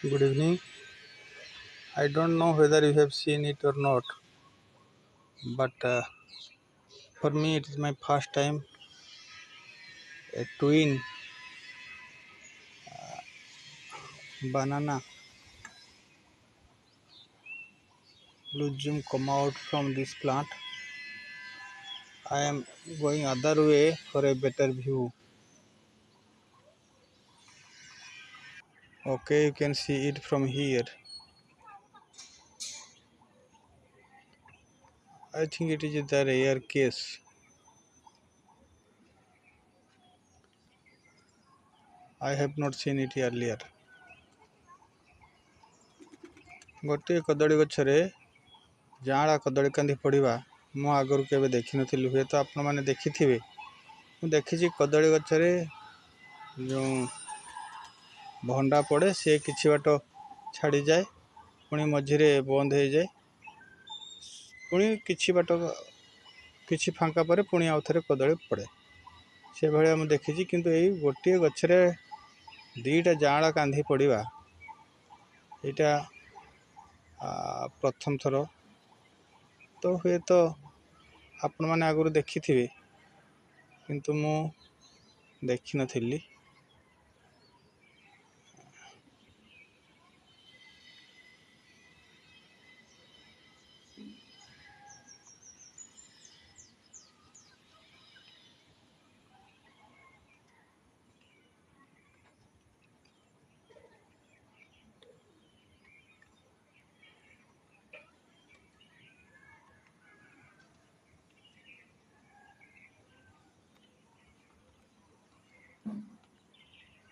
Good evening. I don't know whether you have seen it or not, but for me it is my first time a twin banana blossom come out from this plant. I am going other way for a better view. Okay, you can see it from here. I think it is the rare case. I have not seen it earlier. गोटे कदली गछरे जाँला कदली कांदी पड़वा मु आगु केवे देखी नी हुए तो आपण मैंने देखि थे देखी कदली गछरे जो भंडा पड़े से किछि बाट छाड़ी जाए पुणी मझिरे बंद हो जाए पुणी किछि बाट किछि फांका पर पुणी आउ थे कदली पड़े से भाया मुझे देखी किंतु यही गोटे गछरे दीटा जाँला कांधी पड़वा यहाँ प्रथम थर तो हुए तो आपण मैंने आगु देखी थे किंतु मु देखी नथिली।